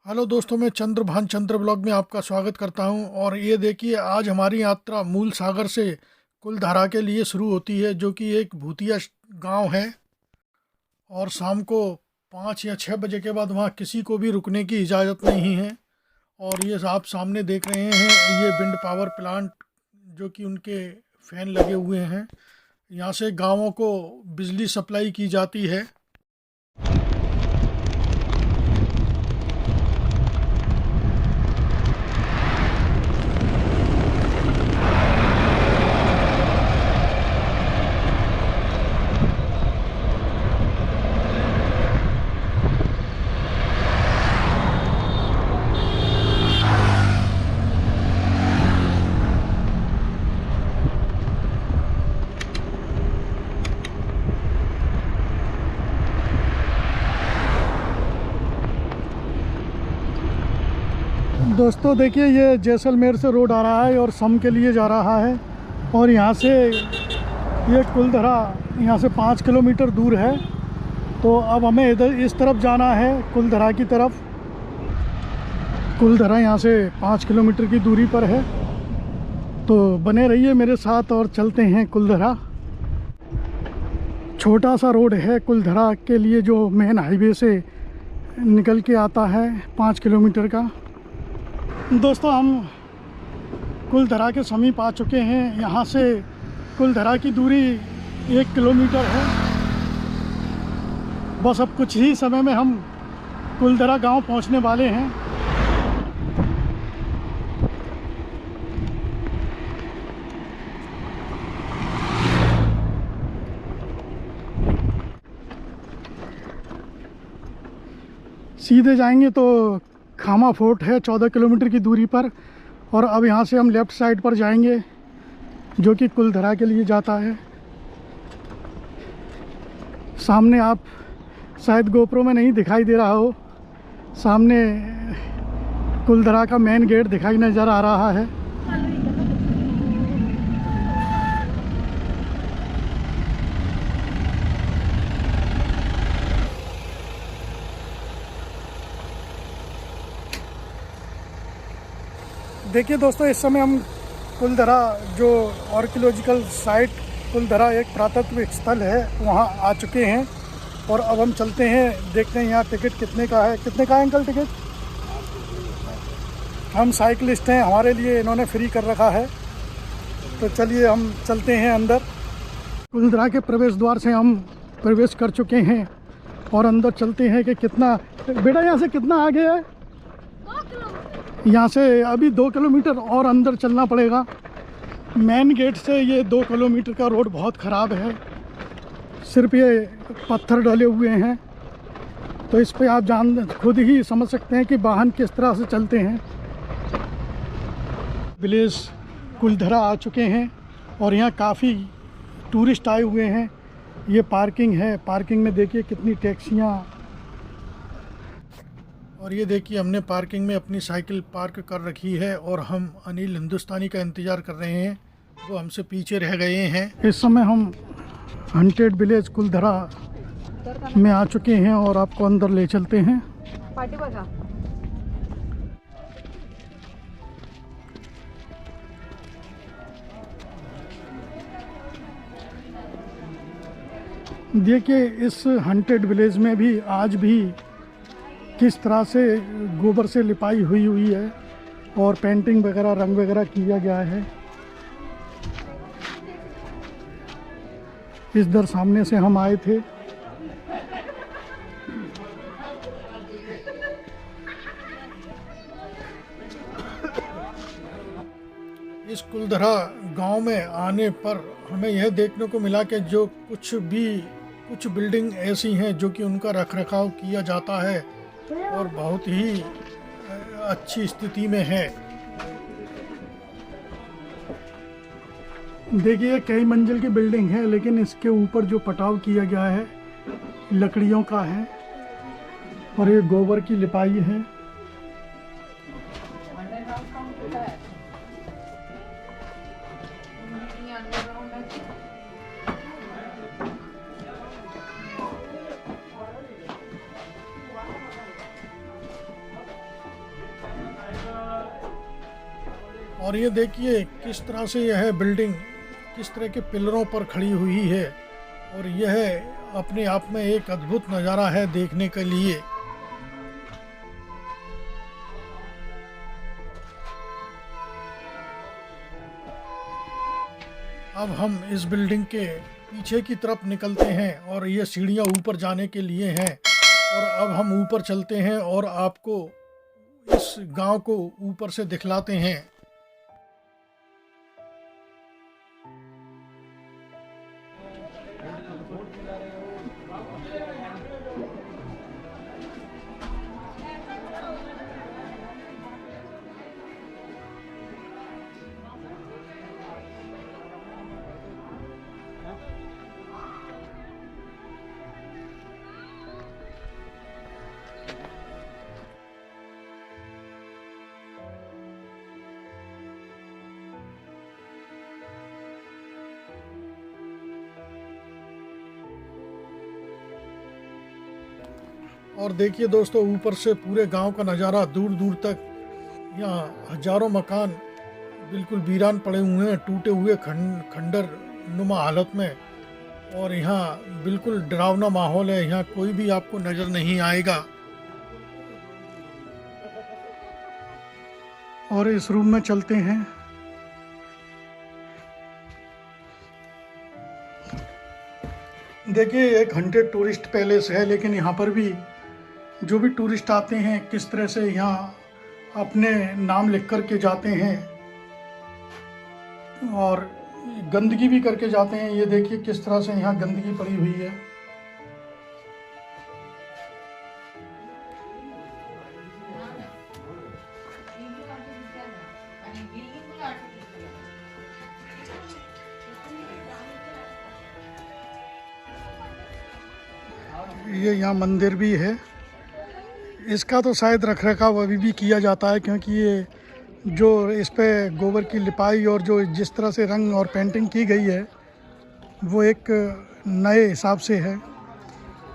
Hello दोस्तों, मैं चंद्र चंद्र blog में आपका स्वागत करता हूं। और ये देखिए, आज हमारी यात्रा मूल सागर से कुलधारा के लिए शुरू होती है, जो कि एक भूतिया गांव है। और शाम को 5 या 6 बजे के बाद वहां किसी को भी रुकने की इजाज़त नहीं है। और ये आप सामने देख रहे हैं, ये विंड पावर प्लांट, जो कि उनके फैन लगे हुए हैं। यहाँ से गाँवों को बिजली सप्लाई की जाती है। दोस्तों देखिए, ये जैसलमेर से रोड आ रहा है और सम के लिए जा रहा है। और यहाँ से ये कुलधरा यहाँ से 5 किलोमीटर दूर है। तो अब हमें इधर इस तरफ जाना है, कुलधरा की तरफ। कुलधरा यहाँ से 5 किलोमीटर की दूरी पर है। तो बने रहिए मेरे साथ और चलते हैं कुलधरा। छोटा सा रोड है कुलधरा के लिए, जो मेन हाईवे से निकल के आता है 5 किलोमीटर का। दोस्तों, हम कुलधरा के समीप आ चुके हैं। यहाँ से कुलधरा की दूरी 1 किलोमीटर है। बस अब कुछ ही समय में हम कुलधरा गांव पहुँचने वाले हैं। सीधे जाएंगे तो खामा फोर्ट है 14 किलोमीटर की दूरी पर। और अब यहाँ से हम लेफ़्ट साइड पर जाएंगे, जो कि कुलधरा के लिए जाता है। सामने आप शायद गोप्रो में नहीं दिखाई दे रहा हो, सामने कुलधरा का मेन गेट दिखाई नज़र आ रहा है। देखिए दोस्तों, इस समय हम कुलधरा, जो आर्कियोलॉजिकल साइट कुलधरा एक पुरातत्व स्थल है, वहाँ आ चुके हैं। और अब हम चलते हैं, देखते हैं यहाँ टिकट कितने का है। कितने का है अंकल टिकट? हम साइकिलिस्ट हैं, हमारे लिए इन्होंने फ्री कर रखा है। तो चलिए हम चलते हैं अंदर। कुलधरा के प्रवेश द्वार से हम प्रवेश कर चुके हैं और अंदर चलते हैं कि कितना, बेटा यहाँ से कितना आगे है? यहाँ से अभी 2 किलोमीटर और अंदर चलना पड़ेगा। मेन गेट से ये 2 किलोमीटर का रोड बहुत ख़राब है, सिर्फ ये पत्थर डले हुए हैं। तो इस पे आप खुद ही समझ सकते हैं कि वाहन किस तरह से चलते हैं। विलेज कुलधरा आ चुके हैं और यहाँ काफ़ी टूरिस्ट आए हुए हैं। ये पार्किंग है, पार्किंग में देखिए कितनी टैक्सियाँ। और ये देखिए, हमने पार्किंग में अपनी साइकिल पार्क कर रखी है और हम अनिल हिंदुस्तानी का इंतज़ार कर रहे हैं, वो हमसे पीछे रह गए हैं। इस समय हम हंटेड विलेज कुलधरा में आ चुके हैं और आपको अंदर ले चलते हैं। देखिए, इस हंटेड विलेज में भी आज भी किस तरह से गोबर से लिपाई हुई है और पेंटिंग वगैरह, रंग वगैरह किया गया है। इस दर सामने से हम आए थे। इस कुलधरा गांव में आने पर हमें यह देखने को मिला कि जो कुछ बिल्डिंग ऐसी हैं जो कि उनका रखरखाव किया जाता है और बहुत ही अच्छी स्थिति में है। देखिए, कई मंजिल की बिल्डिंग है, लेकिन इसके ऊपर जो पटाव किया गया है लकड़ियों का है और ये गोबर की लिपाई है। और ये देखिए किस तरह से यह बिल्डिंग किस तरह के पिलरों पर खड़ी हुई है, और यह अपने आप में एक अद्भुत नज़ारा है देखने के लिए। अब हम इस बिल्डिंग के पीछे की तरफ निकलते हैं और ये सीढ़ियाँ ऊपर जाने के लिए हैं, और अब हम ऊपर चलते हैं और आपको इस गांव को ऊपर से दिखलाते हैं। और देखिए दोस्तों, ऊपर से पूरे गांव का नज़ारा दूर दूर तक। यहाँ हजारों मकान बिल्कुल वीरान पड़े हुए हैं, टूटे हुए खंडर नुमा हालत में, और यहाँ बिल्कुल डरावना माहौल है। यहाँ कोई भी आपको नज़र नहीं आएगा। और इस रूम में चलते हैं। देखिए, एक 100 टूरिस्ट पैलेस है, लेकिन यहाँ पर भी जो भी टूरिस्ट आते हैं किस तरह से यहाँ अपने नाम लिख कर के जाते हैं और गंदगी भी करके जाते हैं। ये देखिए किस तरह से यहाँ गंदगी पड़ी हुई है। ये यहाँ मंदिर भी है। इसका तो शायद रख रखाव अभी भी किया जाता है, क्योंकि ये जो इस पे गोबर की लिपाई और जो जिस तरह से रंग और पेंटिंग की गई है वो एक नए हिसाब से है।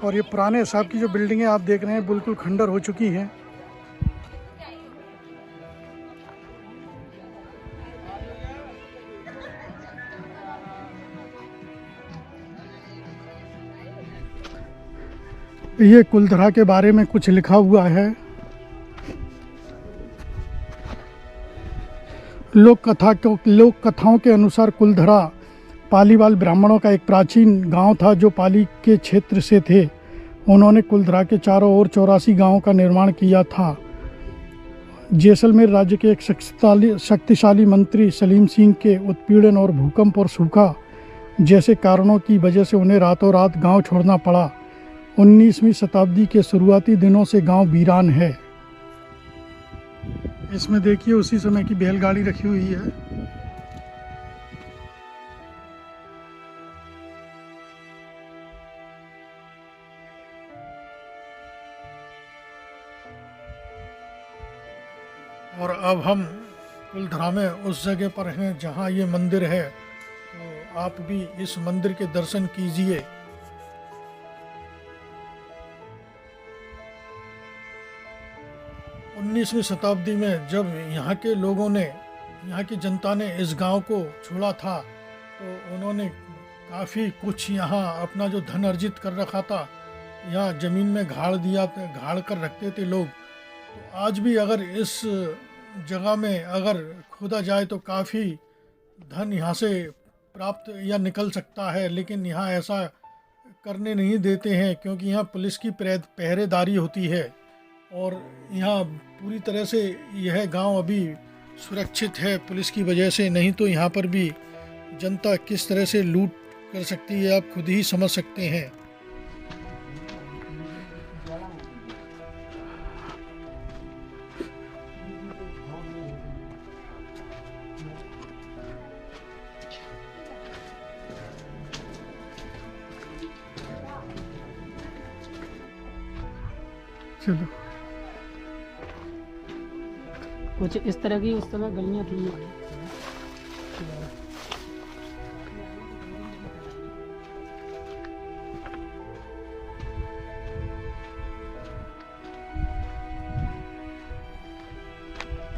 और ये पुराने हिसाब की जो बिल्डिंगें आप देख रहे हैं बिल्कुल खंडर हो चुकी हैं। ये कुलधरा के बारे में कुछ लिखा हुआ है। लोक कथाओं के अनुसार कुलधरा पालीवाल ब्राह्मणों का एक प्राचीन गांव था जो पाली के क्षेत्र से थे। उन्होंने कुलधरा के चारों ओर 84 गांवों का निर्माण किया था। जैसलमेर राज्य के एक शक्तिशाली मंत्री सलीम सिंह के उत्पीड़न और भूकंप और सूखा जैसे कारणों की वजह से उन्हें रातों रात गांव छोड़ना पड़ा। 19वीं शताब्दी के शुरुआती दिनों से गांव वीरान है। इसमें देखिए उसी समय की बैलगाड़ी रखी हुई है। और अब हम कुलधरा में उस जगह पर हैं जहां ये मंदिर है, तो आप भी इस मंदिर के दर्शन कीजिए। उन्नीसवीं शताब्दी में जब यहाँ के लोगों ने, यहाँ की जनता ने इस गांव को छोड़ा था, तो उन्होंने काफ़ी कुछ यहाँ अपना जो धन अर्जित कर रखा था यहाँ ज़मीन में गाड़ कर रखते थे लोग। तो आज भी अगर इस जगह में अगर खोदा जाए तो काफ़ी धन यहाँ से प्राप्त या निकल सकता है, लेकिन यहाँ ऐसा करने नहीं देते हैं क्योंकि यहाँ पुलिस की पहरेदारी होती है। और यहाँ पूरी तरह से यह गांव अभी सुरक्षित है पुलिस की वजह से, नहीं तो यहाँ पर भी जनता किस तरह से लूट कर सकती है आप खुद ही समझ सकते हैं। चलो, कुछ इस तरह की उस समय गलियां थी।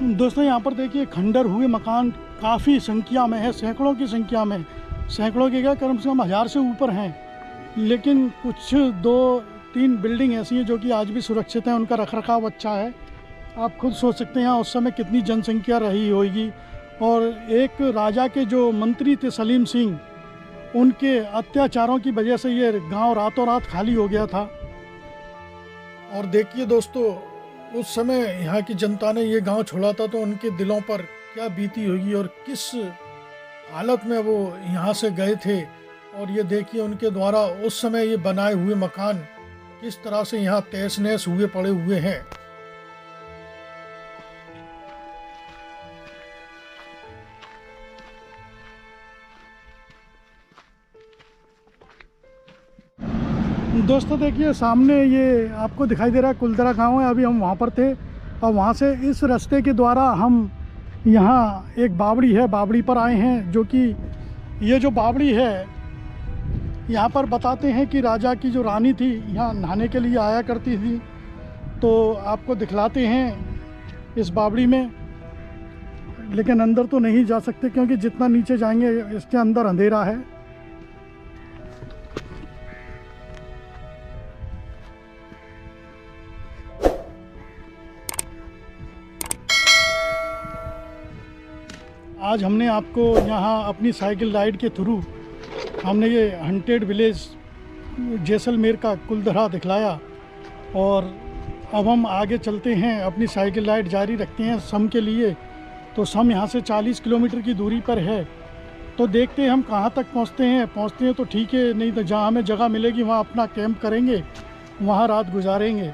दोस्तों यहाँ पर देखिए खंडर हुए मकान काफ़ी संख्या में है, सैकड़ों की संख्या में, सैकड़ों के क्या कम से कम 1000 से ऊपर हैं। लेकिन कुछ 2-3 बिल्डिंग ऐसी हैं जो कि आज भी सुरक्षित हैं, उनका रखरखाव अच्छा है। आप खुद सोच सकते हैं यहाँ उस समय कितनी जनसंख्या रही होगी। और एक राजा के जो मंत्री थे सलीम सिंह, उनके अत्याचारों की वजह से ये गांव रातों रात खाली हो गया था। और देखिए दोस्तों, उस समय यहाँ की जनता ने ये गांव छोड़ा था तो उनके दिलों पर क्या बीती होगी और किस हालत में वो यहाँ से गए थे। और ये देखिए उनके द्वारा उस समय ये बनाए हुए मकान किस तरह से यहाँ तहस नहस हुए पड़े हुए हैं। दोस्तों देखिए सामने ये आपको दिखाई दे रहा है कुलदरा गांव है। अभी हम वहाँ पर थे और वहाँ से इस रास्ते के द्वारा हम यहाँ एक बावड़ी है, बावड़ी पर आए हैं। जो कि ये जो बावड़ी है यहाँ पर बताते हैं कि राजा की जो रानी थी यहाँ नहाने के लिए आया करती थी। तो आपको दिखलाते हैं इस बावड़ी में, लेकिन अंदर तो नहीं जा सकते क्योंकि जितना नीचे जाएंगे इसके अंदर अंधेरा है। आज हमने आपको यहाँ अपनी साइकिल राइड के थ्रू हमने ये हंटेड विलेज जैसलमेर का कुलदरा दिखलाया। और अब हम आगे चलते हैं, अपनी साइकिल राइड जारी रखते हैं सम के लिए। तो सम यहाँ से 40 किलोमीटर की दूरी पर है। तो देखते हैं हम कहाँ तक पहुँचते हैं तो ठीक है, नहीं तो जहाँ हमें जगह मिलेगी वहाँ अपना कैंप करेंगे, वहाँ रात गुजारेंगे।